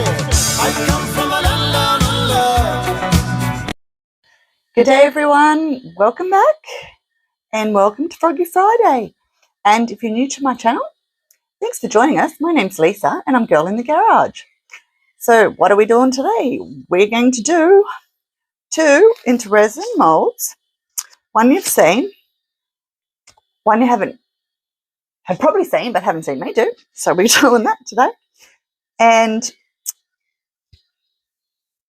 I come from a land down under. Good day everyone, welcome back and welcome to Froggy Friday. And if you're new to my channel, thanks for joining us. My name's Lisa and I'm Girl in the Garage. So what are we doing today? We're going to do 2 IntoResin molds. One you've seen, one you have probably seen but haven't seen me do. So we're doing that today. And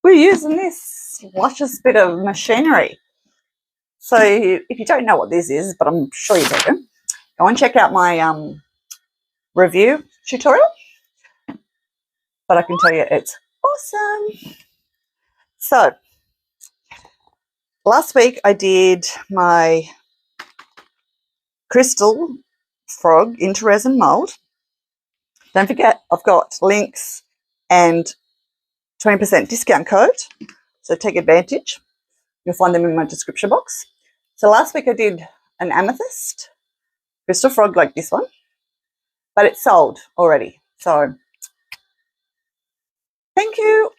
we're using this luscious bit of machinery. So if you don't know what this is, but I'm sure you do, go and check out my review tutorial. But I can tell you it's awesome. So last week I did my crystal frog IntoResin mold. Don't forget, I've got links and 20% discount code, so take advantage. You'll find them in my description box. So last week I did an amethyst crystal frog like this one, but it's sold already. So thank you.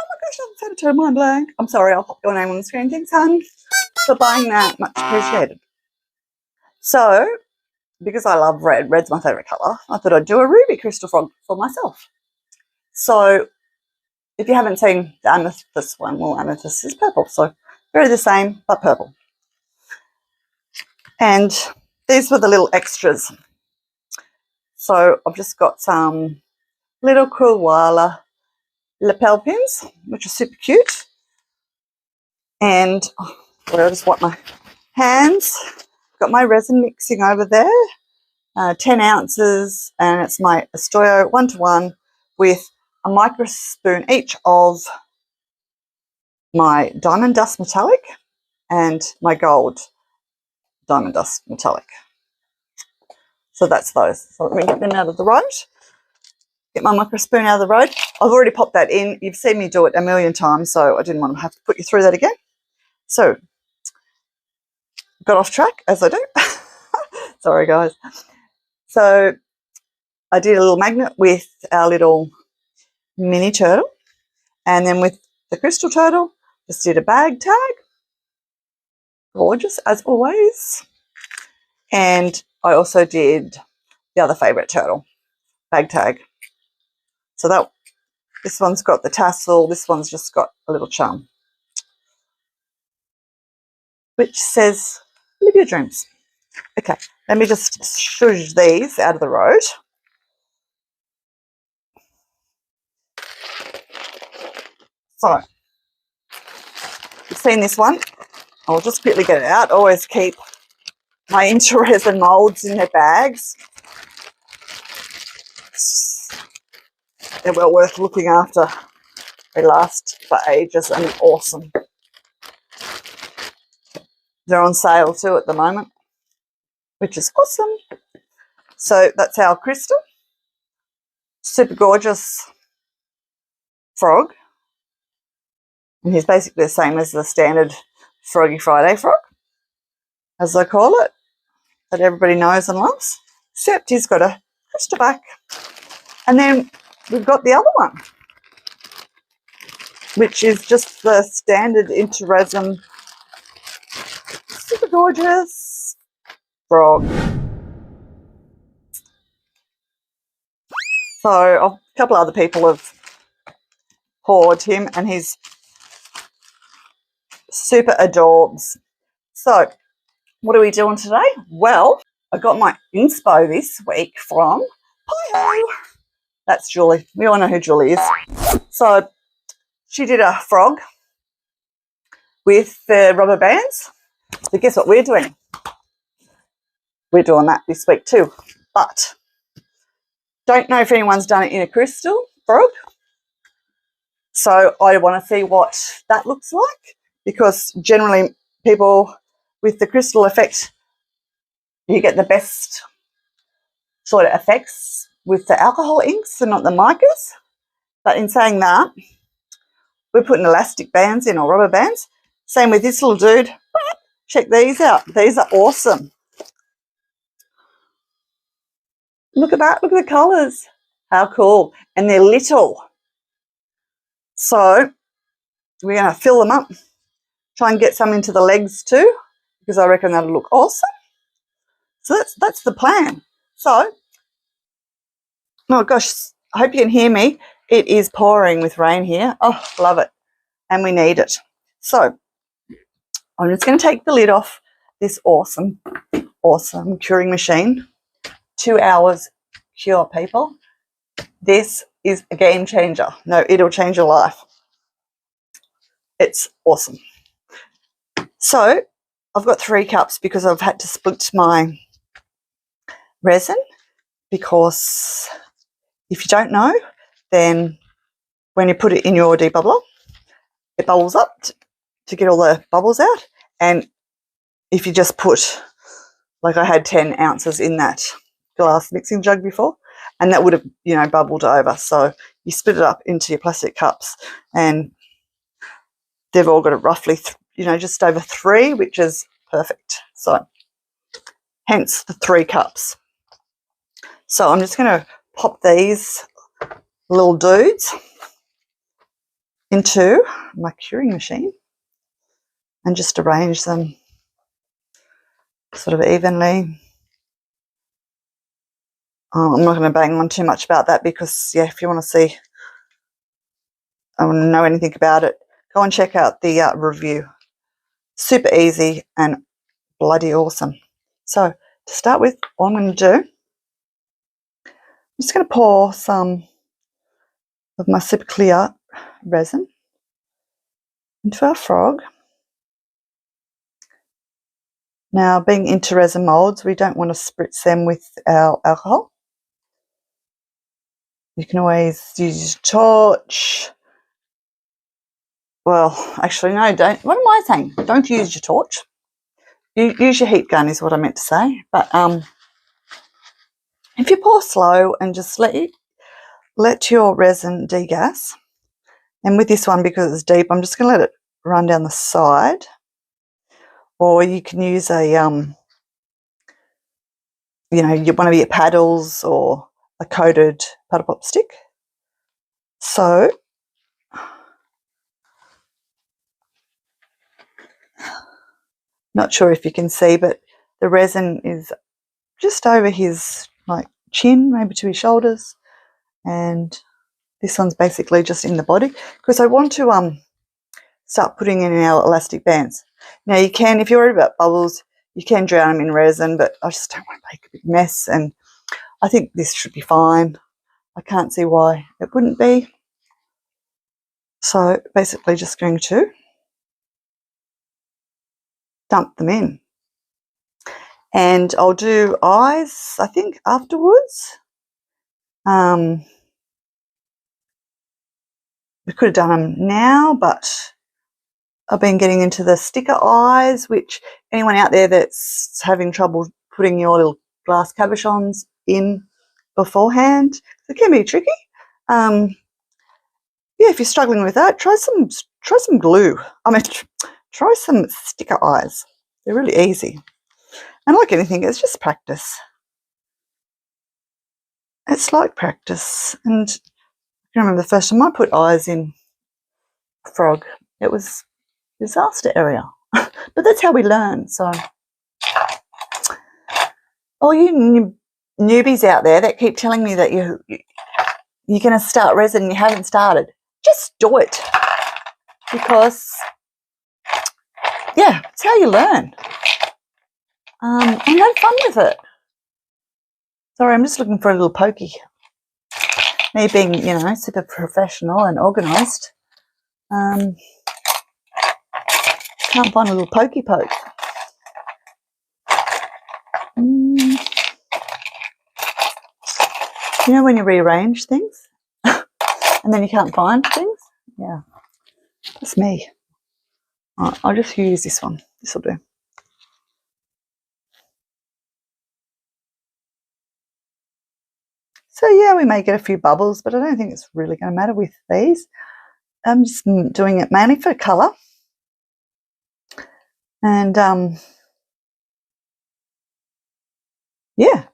Oh my gosh, I've had to turn my blank. I'm sorry, I'll pop your name on the screen. Thanks, hon, for buying that. Much appreciated. So, because I love red, red's my favourite colour, I thought I'd do a ruby crystal frog for myself. So, if you haven't seen the amethyst one, well, amethyst is purple, so very the same, but purple. And these were the little extras. So, I've just got some little koala lapel pins, which are super cute. And I'll just wipe my hands. Got my resin mixing over there, 10 ounces, and it's my Estoyo 1:1 with a micro spoon each of my diamond dust metallic and my gold diamond dust metallic. So that's those. So let me get them out of the road. Get my micro spoon out of the road. I've already popped that in. You've seen me do it a million times, so I didn't want to have to put you through that again. So, got off track, as I do. Sorry, guys. So, I did a little magnet with our little mini turtle. And then with the crystal turtle, just did a bag tag. Gorgeous, as always. And I also did the other favourite turtle, bag tag. So this one's got the tassel, this one's just got a little charm, which says, live your dreams. Okay, let me just shush these out of the road. So, you've seen this one. I'll just quickly get it out. Always keep my IntoResin molds in their bags. They're well worth looking after. They last for ages and awesome. They're on sale too at the moment, which is awesome. So that's our crystal. Super gorgeous frog. And he's basically the same as the standard Froggy Friday frog, as I call it, that everybody knows and loves, except he's got a crystal back. And then we've got the other one, which is just the standard IntoResin super gorgeous frog. So a couple other people have poured him and he's super adorbs. So what are we doing today? Well, I got my inspo this week from Hi-Ho. That's Julie. We all know who Julie is. So she did a frog with the rubber bands. So guess what we're doing? We're doing that this week too. But don't know if anyone's done it in a crystal frog. So I want to see what that looks like, because generally people with the crystal effect, you get the best sort of effects with the alcohol inks and not the micas. But in saying that, we're putting elastic bands in, or rubber bands. Same with this little dude. Check these out. These are awesome. Look at that. Look at the colours. How cool. And they're little. So we're going to fill them up, try and get some into the legs too, because I reckon that'll look awesome. So that's the plan. So, oh gosh, I hope you can hear me. It is pouring with rain here. Oh, love it. And we need it. So I'm just going to take the lid off this awesome curing machine. 2 hours cure, people. This is a game changer. No, it'll change your life. It's awesome. So I've got 3 cups because I've had to split my resin, because if you don't know, then when you put it in your debubbler, it bubbles up to get all the bubbles out. And if you just put, like I had 10 ounces in that glass mixing jug before, and that would have, you know, bubbled over. So you split it up into your plastic cups, and they've all got it roughly, you know, just over 3, which is perfect. So hence the 3 cups. So I'm just going to pop these little dudes into my curing machine and just arrange them sort of evenly. I'm not going to bang on too much about that because, yeah, if you want to see, I want to know anything about it, go and check out the review. Super easy and bloody awesome. So to start with, all I'm going to do, I'm just going to pour some of my super clear resin into our frog. Now, being into resin molds, we don't want to spritz them with our alcohol. You can always use your torch. Well, actually, no, don't. What am I saying? Don't use your torch. Use your heat gun is what I meant to say. But if you pour slow and just let your resin degas, and with this one, because it's deep, I'm just going to let it run down the side. Or you can use a, you know, one of your paddles or a coated paddle pop stick. So not sure if you can see, but the resin is just over his like chin, maybe to his shoulders, and this one's basically just in the body, because I want to start putting in our elastic bands. Now you can, if you're worried about bubbles, you can drown them in resin, but I just don't want to make a big mess, and I think this should be fine. I can't see why it wouldn't be. So basically just going to dump them in. And I'll do eyes, I think, afterwards. We could have done them now, but I've been getting into the sticker eyes, which anyone out there that's having trouble putting your little glass cabochons in beforehand, it can be tricky. Yeah, if you're struggling with that, try some glue. I mean, try some sticker eyes. They're really easy. And like anything, it's just practice. It's like practice. And I remember the first time I put eyes in a frog, it was a disaster area. But that's how we learn. So, all you newbies out there that keep telling me that you're going to start resin and you haven't started, just do it. Because, yeah, it's how you learn. And have fun with it. Sorry, I'm just looking for a little pokey. Me being, you know, super professional and organised, can't find a little pokey poke. You know when you rearrange things and then you can't find things? Yeah, that's me. Right, I'll just use this one. This will do. So yeah, we may get a few bubbles, but I don't think it's really going to matter with these. I'm just doing it mainly for colour. And yeah,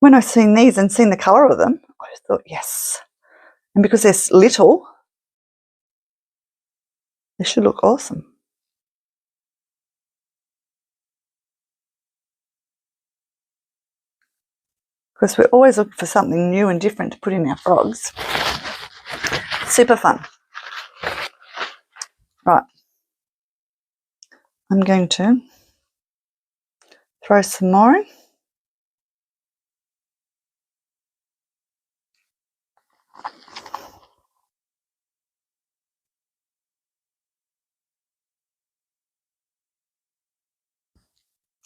when I've seen these and seen the colour of them, I just thought, yes, And because they're little, they should look awesome. Because we're always looking for something new and different to put in our frogs. Super fun. Right. I'm going to throw some more in.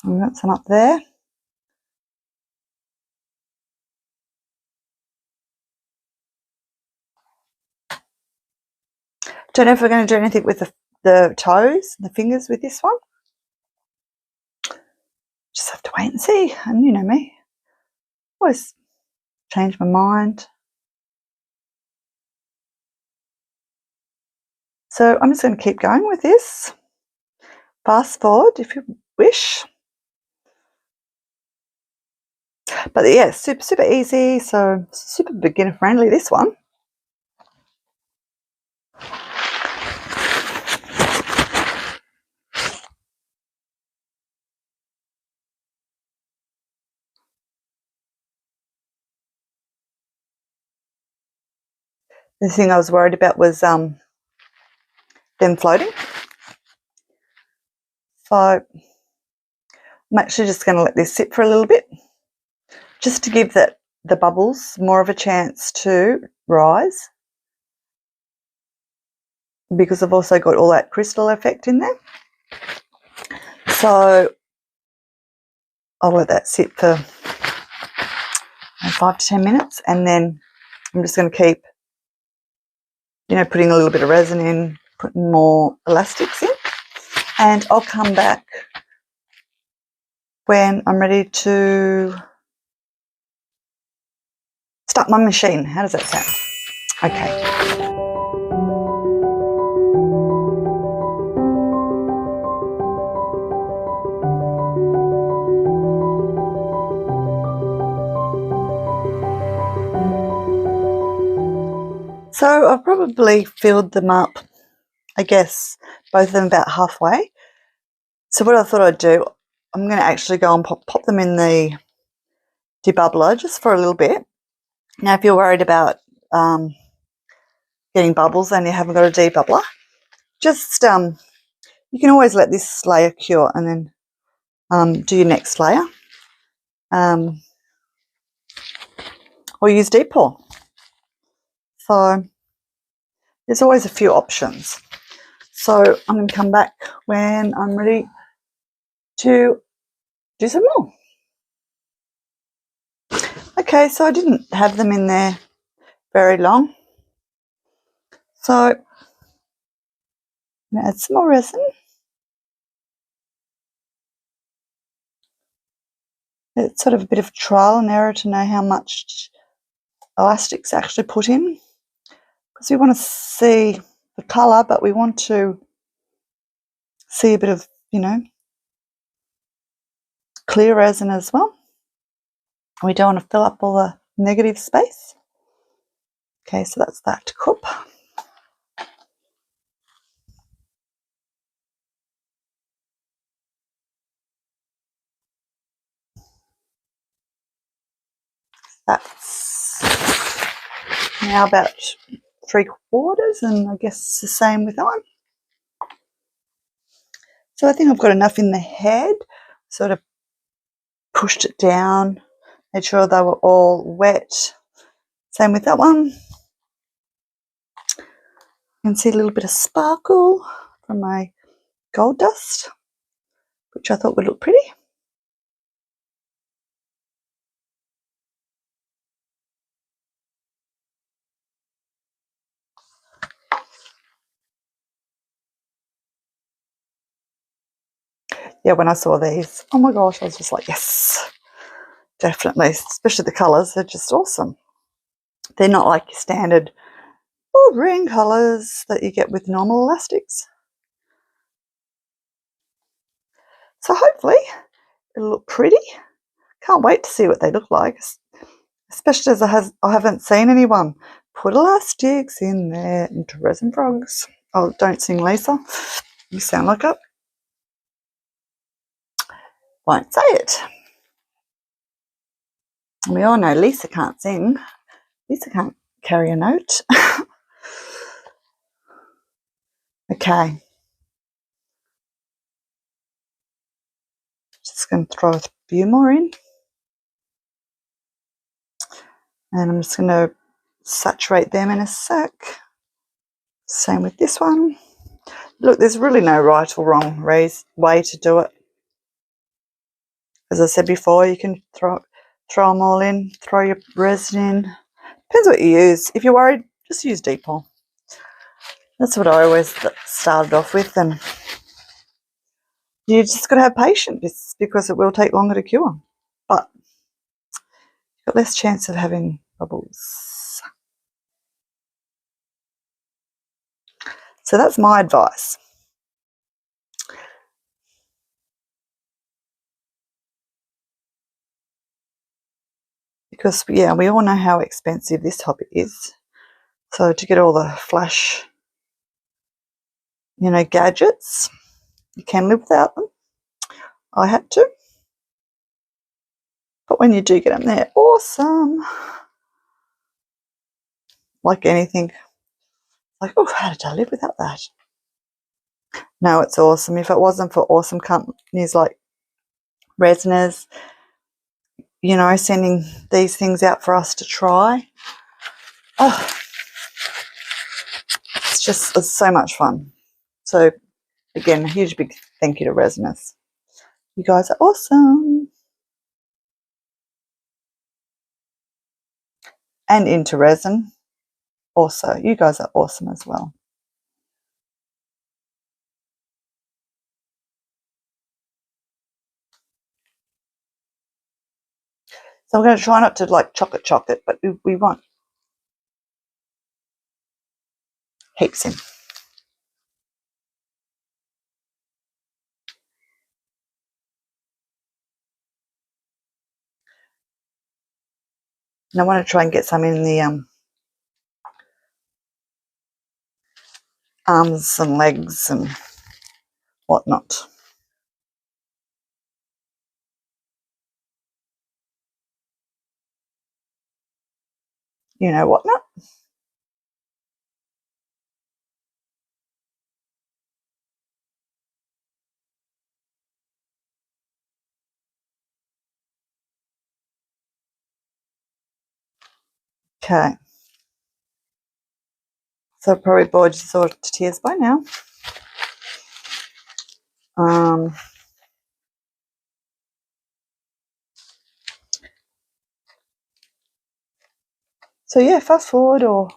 I've got some up there. Don't know if we're going to do anything with the toes, the fingers with this one. Just have to wait and see. And you know me, always change my mind. So I'm just going to keep going with this. Fast forward if you wish. But yeah, super easy. So super beginner friendly, this one. The thing I was worried about was them floating. So I'm actually just going to let this sit for a little bit, just to give the bubbles more of a chance to rise, because I've also got all that crystal effect in there. So I'll let that sit for 5 to 10 minutes, and then I'm just going to keep, you know, putting a little bit of resin in, putting more elastics in, and I'll come back when I'm ready to start my machine. How does that sound? Okay. So I've probably filled them up, I guess, both of them about halfway. So what I thought I'd do, I'm going to actually go and pop them in the debubbler just for a little bit. Now, if you're worried about getting bubbles and you haven't got a debubbler, just you can always let this layer cure and then do your next layer, or use deep pour. So there's always a few options. So I'm going to come back when I'm ready to do some more. Okay, so I didn't have them in there very long. So I'm going to add some more resin. It's sort of a bit of trial and error to know how much elastics actually put in, because we want to see the colour, but we want to see a bit of, you know, clear resin as well. We don't want to fill up all the negative space. Okay, so that's that cup. That's now about 3/4, and I guess the same with that one. So I think I've got enough in the head, sort of pushed it down, made sure they were all wet. Same with that one. You can see a little bit of sparkle from my gold dust, which I thought would look pretty. Yeah, when I saw these, oh my gosh, I was just like, yes, definitely. Especially the colours, they're just awesome. They're not like your standard green colours that you get with normal elastics. So hopefully it'll look pretty. Can't wait to see what they look like, especially as I haven't seen anyone put elastics in there into resin frogs. Oh, don't sing, Lisa. You sound like it. Won't say it. We all know Lisa can't sing. Lisa can't carry a note. Okay. Just going to throw a few more in. And I'm just going to saturate them in a sec. Same with this one. Look, there's really no right or wrong way to do it. As I said before, you can throw them all in, throw your resin in. Depends what you use. If you're worried, just use Deepol. That's what I always started off with, and you just got to have patience because it will take longer to cure. But you've got less chance of having bubbles. So that's my advice. Because, yeah, we all know how expensive this hobby is. So to get all the flash, gadgets, you can live without them. I had to. But when you do get them, they're awesome. Like anything. Like, oh, how did I live without that? No, it's awesome. If it wasn't for awesome companies like RESINERS, sending these things out for us to try. Oh, it's so much fun. So, again, a huge big thank you to RESINERS. You guys are awesome. And IntoResin also. You guys are awesome as well. So I'm going to try not to like chocolate, but we want heaps in. And I want to try and get some in the arms and legs and whatnot. You know whatnot. Okay. So I've probably bored you sort of to tears by now. So yeah, fast forward or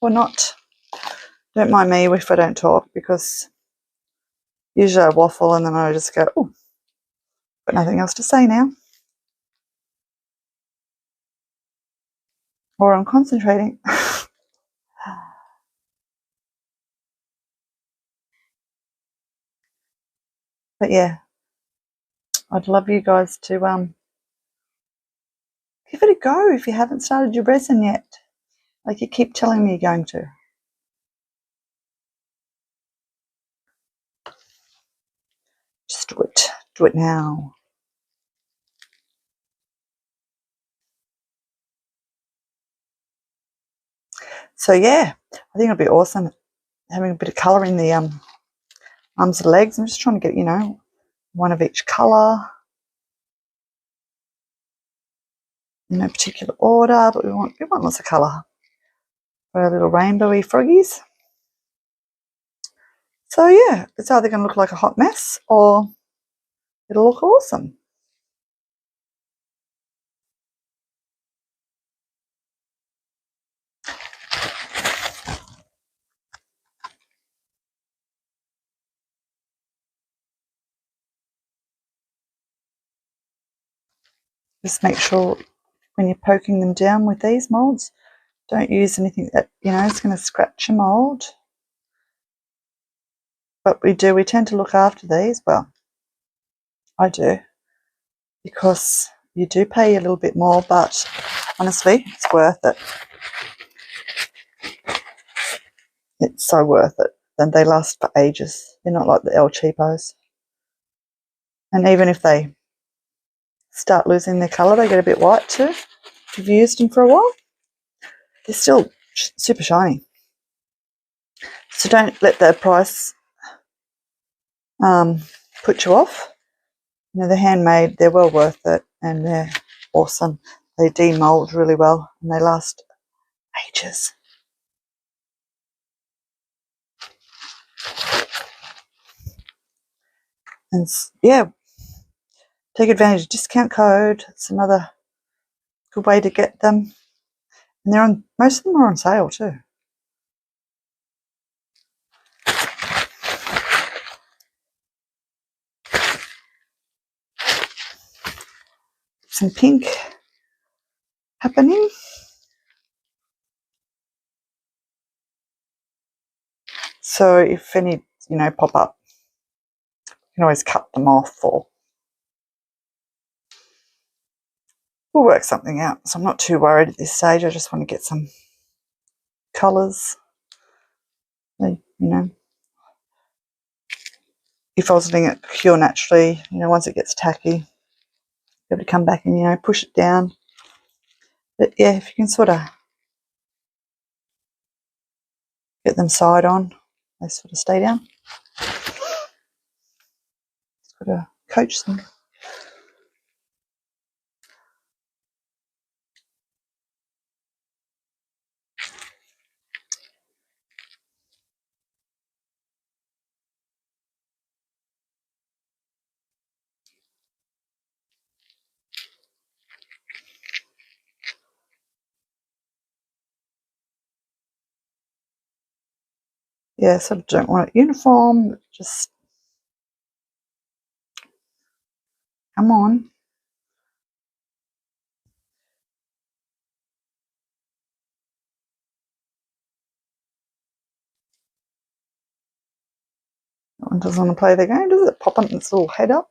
not. Don't mind me if I don't talk, because usually I waffle and then I just go, oh, got nothing else to say now. Or I'm concentrating. But yeah, I'd love you guys to give it a go if you haven't started your resin yet. Like you keep telling me you're going to. Just do it. Do it now. So yeah, I think it'll be awesome having a bit of colour in the arms and legs. I'm just trying to get, one of each colour in no particular order, but we want lots of colour for our little rainbowy froggies. So yeah, it's either going to look like a hot mess or it'll look awesome. Just make sure when you're poking them down with these moulds, don't use anything that, is going to scratch your mould. But we tend to look after these. Well, I do, because you do pay a little bit more, but honestly, it's worth it. It's so worth it. And they last for ages. They're not like the El Cheapos. And even if they start losing their colour, they get a bit white too. If you've used them for a while, they're still super shiny. So don't let the price put you off. You know, they're handmade, they're well worth it, and they're awesome. They demold really well, and they last ages. And yeah, take advantage of discount code. It's another good way to get them. And they're on, most of them are on sale too. Some pink happening. So if any, you know, pop up, you can always cut them off, or we'll work something out. So I'm not too worried at this stage. I just want to get some colours. You know, if I was letting it cure naturally, you know, once it gets tacky, be able to come back and, you know, push it down. But yeah, if you can sort of get them side on, they sort of stay down. Just got to coach them. Yeah, sort of don't want it uniform, just come on. That one doesn't want to play the game, does it? Popping its little head up.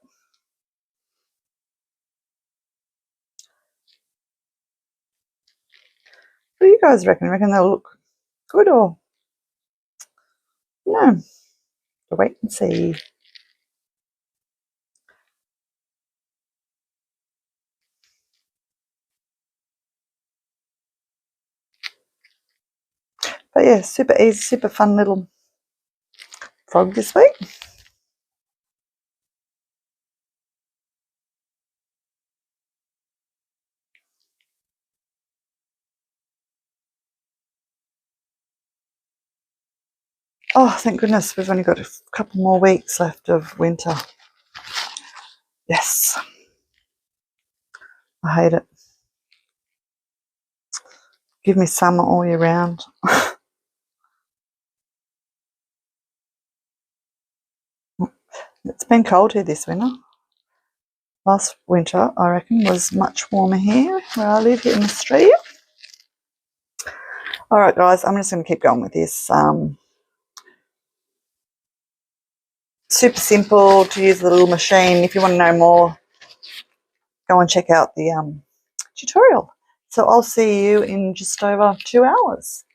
What do you guys reckon? Reckon they'll look good, or no? We'll wait and see. But yeah, super easy, super fun little frog this week. Oh, thank goodness, we've only got a couple more weeks left of winter. Yes. I hate it. Give me summer all year round. It's been cold here this winter. Last winter, I reckon, was much warmer here where I live here in Australia. All right, guys, I'm just going to keep going with this. Super simple to use the little machine. If you want to know more, go and check out the tutorial. So I'll see you in just over 2 hours.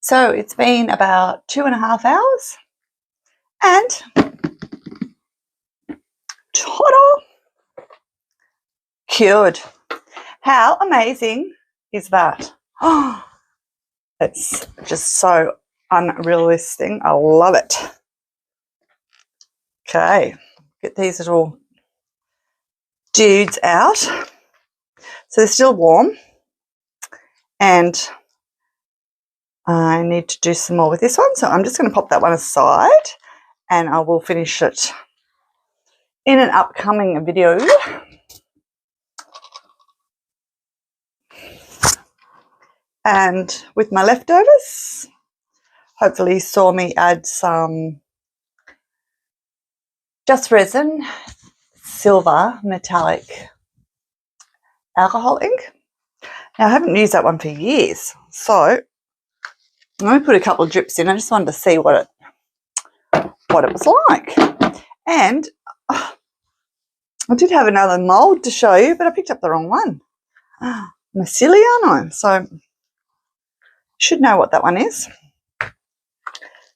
So it's been about 2.5 hours And ta-da! Cured. How amazing is that? Oh, it's just so unrealistic. I love it. Okay, get these little dudes out. So they're still warm, and I need to do some more with this one. So I'm just going to pop that one aside, and I will finish it in an upcoming video. And with my leftovers, hopefully you saw me add some Just Resin silver metallic alcohol ink. Now I haven't used that one for years, so I'm going to put a couple of drips in. I just wanted to see what it was like. And I did have another mould to show you, but I picked up the wrong one. Massiliano. So you should know what that one is.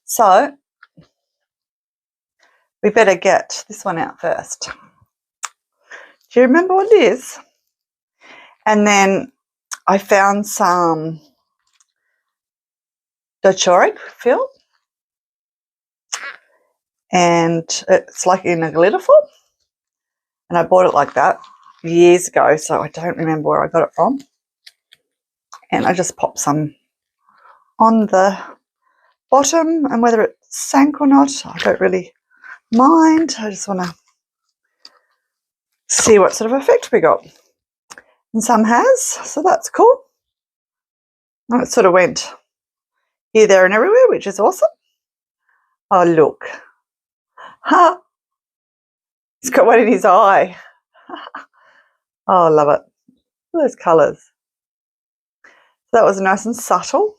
So we better get this one out first. Do you remember what it is? And then I found some dochoric fill, and it's like in a glitter form. And I bought it like that years ago, so I don't remember where I got it from. And I just popped some on the bottom, and whether it sank or not, I don't really mind. I just want to see what sort of effect we got. And some has, so that's cool. And it sort of went here, there and everywhere, which is awesome. Oh, look. Ha! He's got one in his eye. Oh, I love it. Look at those colours. So that was nice and subtle.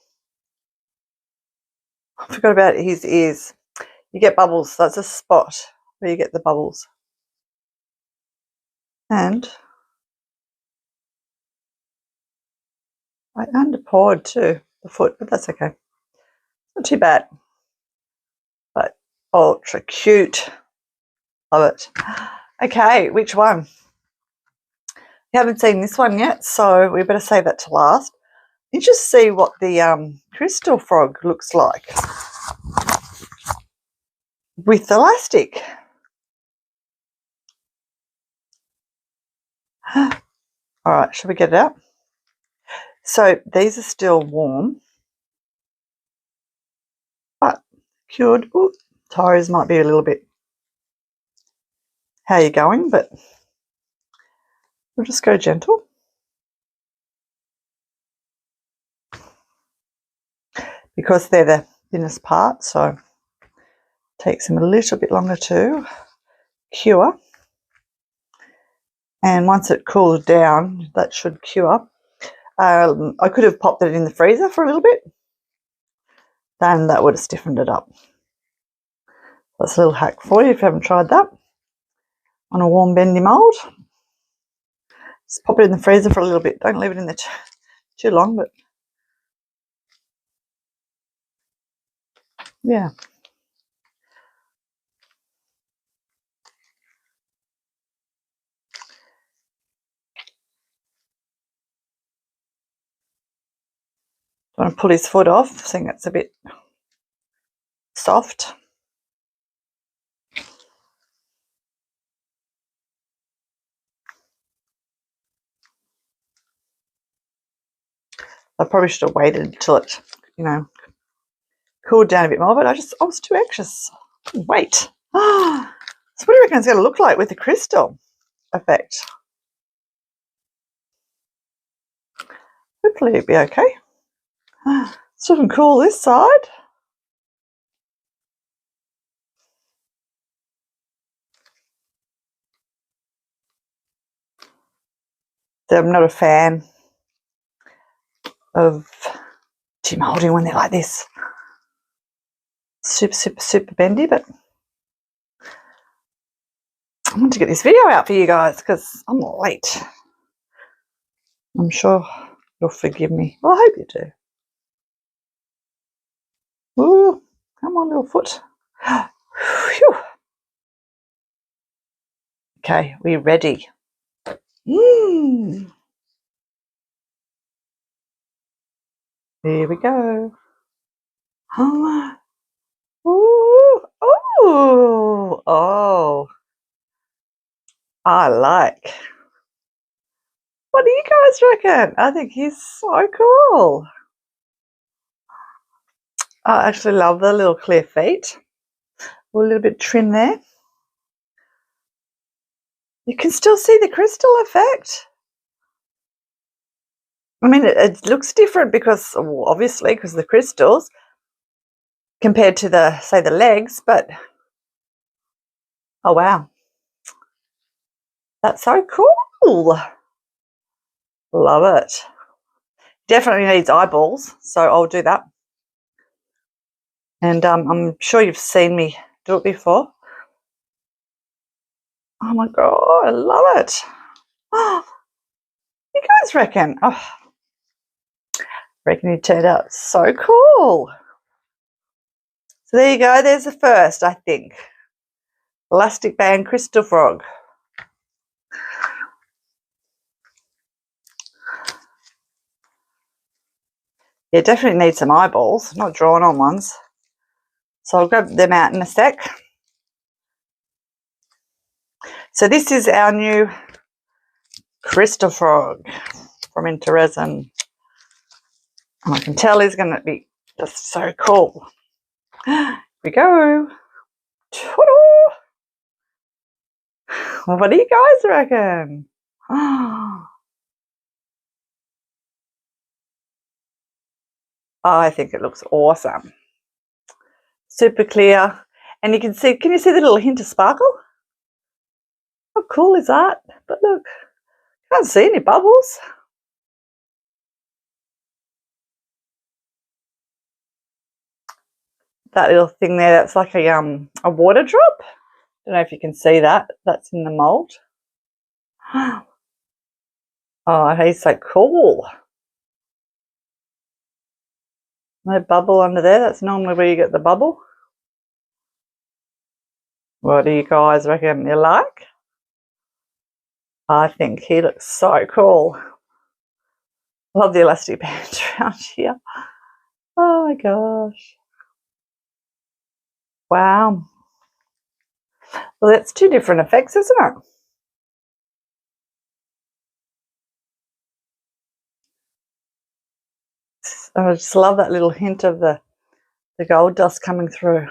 I forgot about his ears. You get bubbles. That's a spot where you get the bubbles. And I under-poured too, the foot, but that's okay. Not too bad. But ultra cute. Love it. Okay, which one? You haven't seen this one yet, so we better save that to last. You just see what the crystal frog looks like with elastic. All right, shall we get it out? So these are still warm, but cured. Ooh, toes might be a little bit how you're going, but we'll just go gentle. Because they're the thinnest part, so it takes them a little bit longer to cure. And once it cools down, that should cure. I could have popped it in the freezer for a little bit, then that would have stiffened it up. That's a little hack for you if you haven't tried that on a warm bendy mould. Just pop it in the freezer for a little bit. Don't leave it in there too long, but yeah. I want to pull his foot off, seeing it's a bit soft. I probably should have waited until it, cooled down a bit more, but I was too anxious. Wait. So what do you reckon it's going to look like with the crystal effect? Hopefully it'll be okay. Sort of cool this side. So I'm not a fan of demolding when they're like this. Super, super, super bendy, but I want to get this video out for you guys because I'm late. I'm sure you'll forgive me. Well, I hope you do. Ooh, come on, little foot. Phew. Okay, we're ready. Here we go. Oh, ooh, ooh, oh, I like. What do you guys reckon? I think he's so cool. I actually love the little clear feet. A little bit trim there. You can still see the crystal effect. I mean, it looks different because, well, obviously, because the crystals compared to the, say, the legs, but oh wow, that's so cool. Love it. Definitely needs eyeballs, so I'll do that. And I'm sure you've seen me do it before. Oh my god, I love it. Oh, you guys reckon? Oh, reckon it turned out so cool. So there you go, there's the first, I think. Elastic band crystal frog. Yeah, definitely need some eyeballs, not drawn on ones. So I'll grab them out in a sec. So this is our new crystal frog from IntoResin. And I can tell he's going to be just so cool. Here we go. Ta-da! What do you guys reckon? I think it looks awesome. Super clear. And you can see, can you see the little hint of sparkle? How cool is that? But look, can't see any bubbles. That little thing there, that's like a water drop. Don't know if you can see that. That's in the mold. Oh, he's so cool. No bubble under there. That's normally where you get the bubble. What do you guys reckon you like? I think he looks so cool. Love the elastic band around here. Oh my gosh. Wow. Well, that's two different effects, isn't it? I just love that little hint of the gold dust coming through.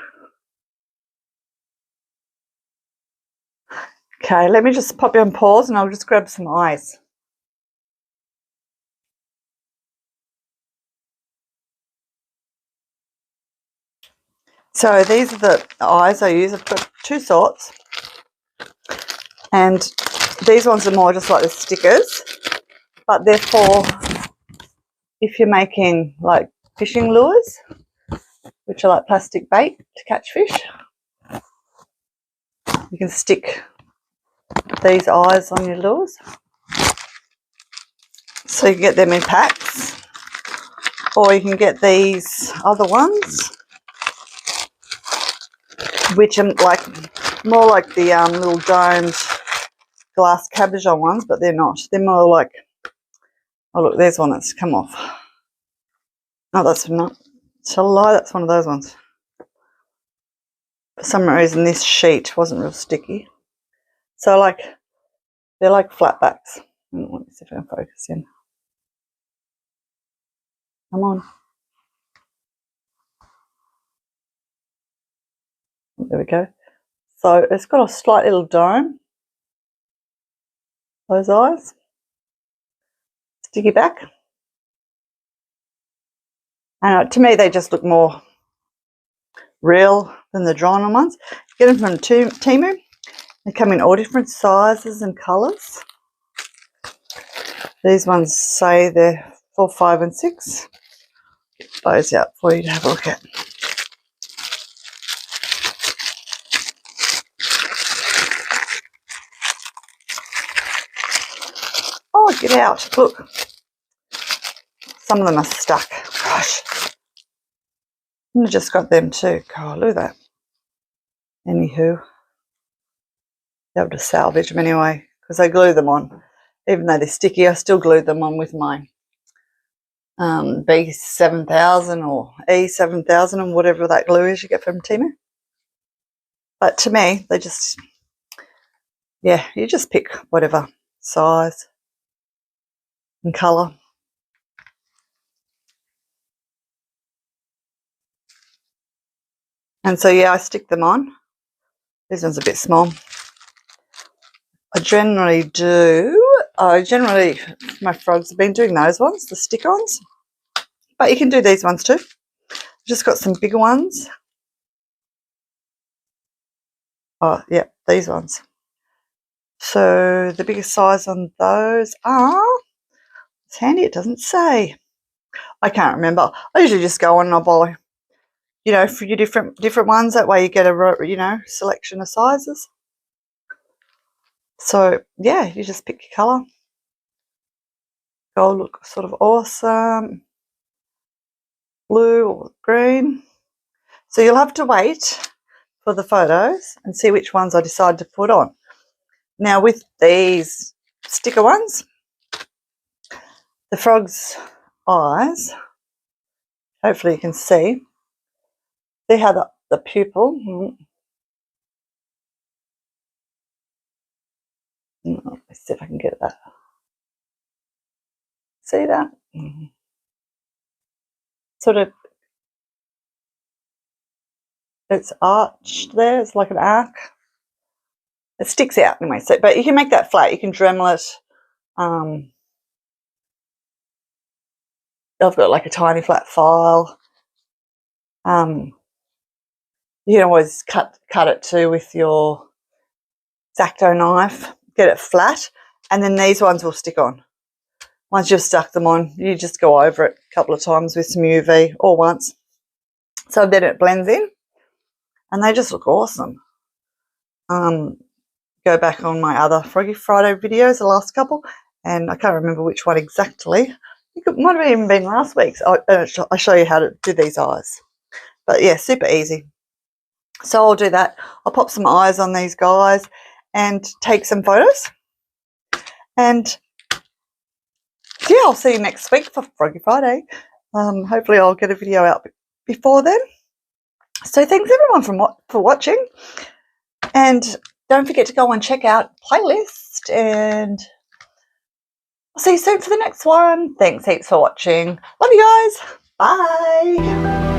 Okay, let me just pop you on pause and I'll just grab some eyes. So these are the eyes I use. I've got two sorts. And these ones are more just like the stickers, but they're for if you're making like fishing lures, which are like plastic bait to catch fish. You can stick these eyes on your lures. So you can get them in packs, or you can get these other ones, which are like more like the little domed glass cabochon ones, but they're not. They're more like, oh look, there's one that's come off. Oh, that's not, shall I lie? That's one of those ones. For some reason this sheet wasn't real sticky. So like, they're like flatbacks. Let me see if I can focus in. Come on. There we go. So it's got a slight little dome. Those eyes. Sticky back. And to me they just look more real than the drawn on ones. Get them from Temu. They come in all different sizes and colours. These ones say they're 4, 5 and 6. Get those out for you to have a look at. Oh, get out. Look. Some of them are stuck. Gosh. I just got them too. God, look at that. Anywho, be able to salvage them anyway because I glue them on. Even though they're sticky, I still glue them on with my B7000 or E7000 and whatever that glue is you get from Temu. But to me, they just, yeah, you just pick whatever size and colour. And so, yeah, I stick them on. This one's a bit small. My frogs have been doing those ones, the stick-ons. But you can do these ones too. Just got some bigger ones. Oh, yeah, these ones. So the biggest size on those are, it's handy, it doesn't say. I can't remember. I usually just go on and I'll buy, you know, for your different ones. That way you get a, you know, selection of sizes. So, yeah, you just pick your colour. Gold look sort of awesome. Blue or green. So you'll have to wait for the photos and see which ones I decide to put on. Now with these sticker ones, the frog's eyes, hopefully you can see how the pupil, let's see if I can get that. See that? Sort of, it's arched there, it's like an arc. It sticks out anyway, so, but you can make that flat, you can Dremel it. I've got like a tiny flat file. You can always cut it too with your X-Acto knife, get it flat, and then these ones will stick on. Once you've stuck them on, you just go over it a couple of times with some UV or once. So then it blends in and they just look awesome. Go back on my other Froggy Friday videos, the last couple, and I can't remember which one exactly. It might have even been last week's. I'll show you how to do these eyes. But yeah, super easy. So I'll do that. I'll pop some eyes on these guys and take some photos. And yeah, I'll see you next week for Froggy Friday. Hopefully I'll get a video out before then. So thanks everyone for watching. And don't forget to go and check out playlist. And I'll see you soon for the next one. Thanks heaps for watching. Love you guys. Bye.